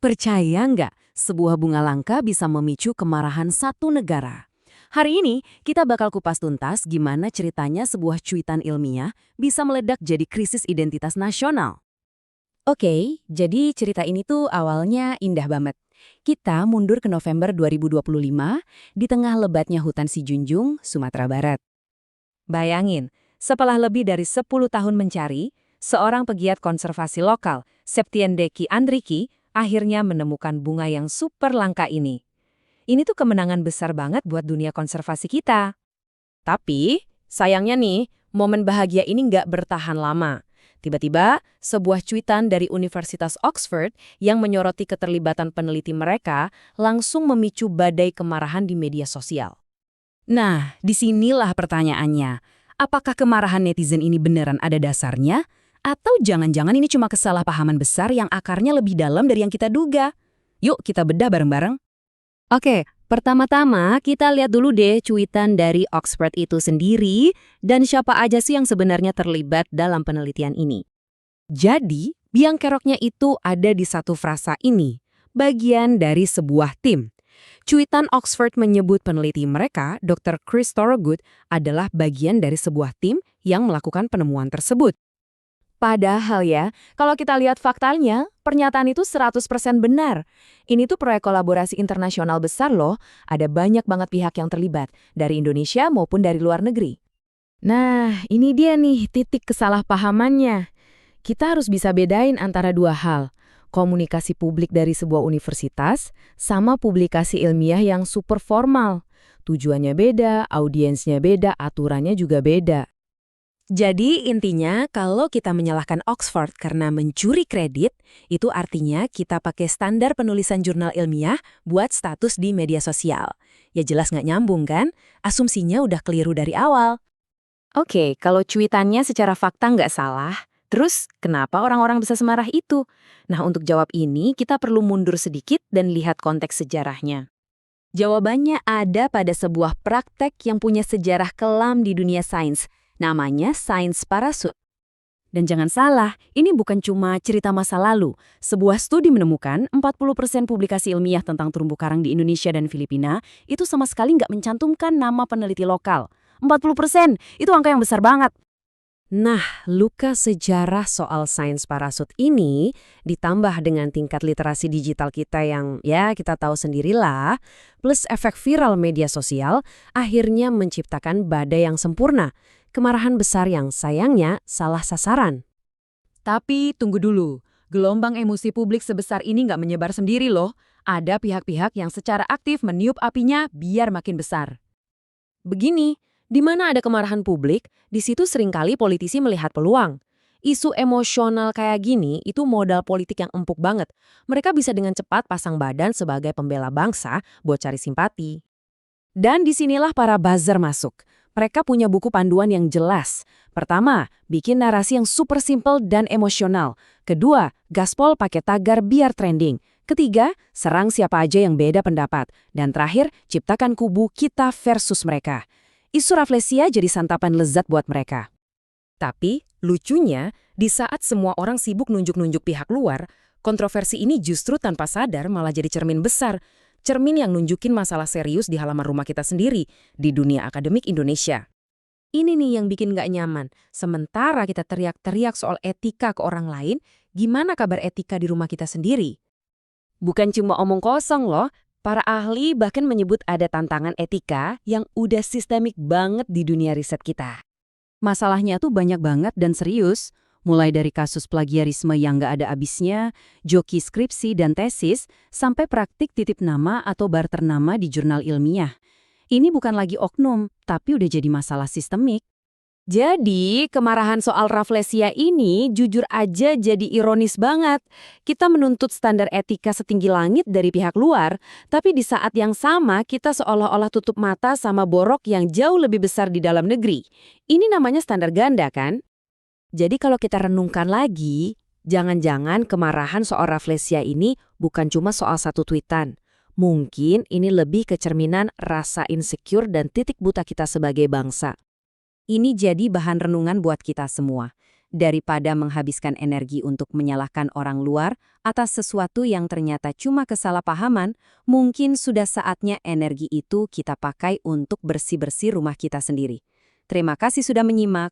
Percaya nggak, sebuah bunga langka bisa memicu kemarahan satu negara? Hari ini, kita bakal kupas tuntas gimana ceritanya sebuah cuitan ilmiah bisa meledak jadi krisis identitas nasional. Oke, jadi cerita ini tuh awalnya indah banget. Kita mundur ke November 2025 di tengah lebatnya hutan Sijunjung, Sumatera Barat. Bayangin, setelah lebih dari 10 tahun mencari, seorang pegiat konservasi lokal, Septien Deki Andriki, akhirnya menemukan bunga yang super langka ini. Ini tuh kemenangan besar banget buat dunia konservasi kita. Tapi, sayangnya nih, momen bahagia ini nggak bertahan lama. Tiba-tiba, sebuah cuitan dari Universitas Oxford yang menyoroti keterlibatan peneliti mereka langsung memicu badai kemarahan di media sosial. Nah, disinilah pertanyaannya. Apakah kemarahan netizen ini beneran ada dasarnya? Atau jangan-jangan ini cuma kesalahpahaman besar yang akarnya lebih dalam dari yang kita duga? Yuk kita bedah bareng-bareng. Oke, pertama-tama kita lihat dulu deh cuitan dari Oxford itu sendiri dan siapa aja sih yang sebenarnya terlibat dalam penelitian ini. Jadi, biang keroknya itu ada di satu frasa ini, bagian dari sebuah tim. Cuitan Oxford menyebut peneliti mereka, Dr. Chris Thorogood, adalah bagian dari sebuah tim yang melakukan penemuan tersebut. Padahal ya, kalau kita lihat faktanya, pernyataan itu 100% benar. Ini tuh proyek kolaborasi internasional besar loh, ada banyak banget pihak yang terlibat, dari Indonesia maupun dari luar negeri. Nah, ini dia nih titik kesalahpahamannya. Kita harus bisa bedain antara dua hal, komunikasi publik dari sebuah universitas sama publikasi ilmiah yang super formal. Tujuannya beda, audiensnya beda, aturannya juga beda. Jadi intinya kalau kita menyalahkan Oxford karena mencuri kredit, itu artinya kita pakai standar penulisan jurnal ilmiah buat status di media sosial. Ya jelas nggak nyambung kan? Asumsinya udah keliru dari awal. Oke, kalau cuitannya secara fakta nggak salah, terus kenapa orang-orang bisa semarah itu? Nah untuk jawab ini kita perlu mundur sedikit dan lihat konteks sejarahnya. Jawabannya ada pada sebuah praktek yang punya sejarah kelam di dunia sains, namanya sains parasut. Dan jangan salah, ini bukan cuma cerita masa lalu. Sebuah studi menemukan 40% publikasi ilmiah tentang terumbu karang di Indonesia dan Filipina itu sama sekali nggak mencantumkan nama peneliti lokal. 40%, itu angka yang besar banget. Nah, luka sejarah soal sains parasut ini ditambah dengan tingkat literasi digital kita yang ya kita tahu sendirilah, plus efek viral media sosial, akhirnya menciptakan badai yang sempurna. Kemarahan besar yang sayangnya salah sasaran. Tapi tunggu dulu, gelombang emosi publik sebesar ini nggak menyebar sendiri loh. Ada pihak-pihak yang secara aktif meniup apinya biar makin besar. Begini, di mana ada kemarahan publik, di situ seringkali politisi melihat peluang. Isu emosional kayak gini itu modal politik yang empuk banget. Mereka bisa dengan cepat pasang badan sebagai pembela bangsa buat cari simpati. Dan disinilah para buzzer masuk. Mereka punya buku panduan yang jelas. Pertama, bikin narasi yang super simple dan emosional. Kedua, gaspol pakai tagar biar trending. Ketiga, serang siapa aja yang beda pendapat. Dan terakhir, ciptakan kubu kita versus mereka. Isu raflesia jadi santapan lezat buat mereka. Tapi, lucunya, di saat semua orang sibuk nunjuk-nunjuk pihak luar, kontroversi ini justru tanpa sadar malah jadi cermin besar. Cermin yang nunjukin masalah serius di halaman rumah kita sendiri, di dunia akademik Indonesia. Ini nih yang bikin nggak nyaman. Sementara kita teriak-teriak soal etika ke orang lain, gimana kabar etika di rumah kita sendiri? Bukan cuma omong kosong loh, para ahli bahkan menyebut ada tantangan etika yang udah sistemik banget di dunia riset kita. Masalahnya tuh banyak banget dan serius, mulai dari kasus plagiarisme yang nggak ada habisnya, joki skripsi dan tesis, sampai praktik titip nama atau barter nama di jurnal ilmiah. Ini bukan lagi oknum, tapi udah jadi masalah sistemik. Jadi, kemarahan soal raflesia ini jujur aja jadi ironis banget. Kita menuntut standar etika setinggi langit dari pihak luar, tapi di saat yang sama kita seolah-olah tutup mata sama borok yang jauh lebih besar di dalam negeri. Ini namanya standar ganda kan? Jadi kalau kita renungkan lagi, jangan-jangan kemarahan soal raflesia ini bukan cuma soal satu tweetan. Mungkin ini lebih ke cerminan rasa insecure dan titik buta kita sebagai bangsa. Ini jadi bahan renungan buat kita semua. Daripada menghabiskan energi untuk menyalahkan orang luar atas sesuatu yang ternyata cuma kesalahpahaman, mungkin sudah saatnya energi itu kita pakai untuk bersih-bersih rumah kita sendiri. Terima kasih sudah menyimak.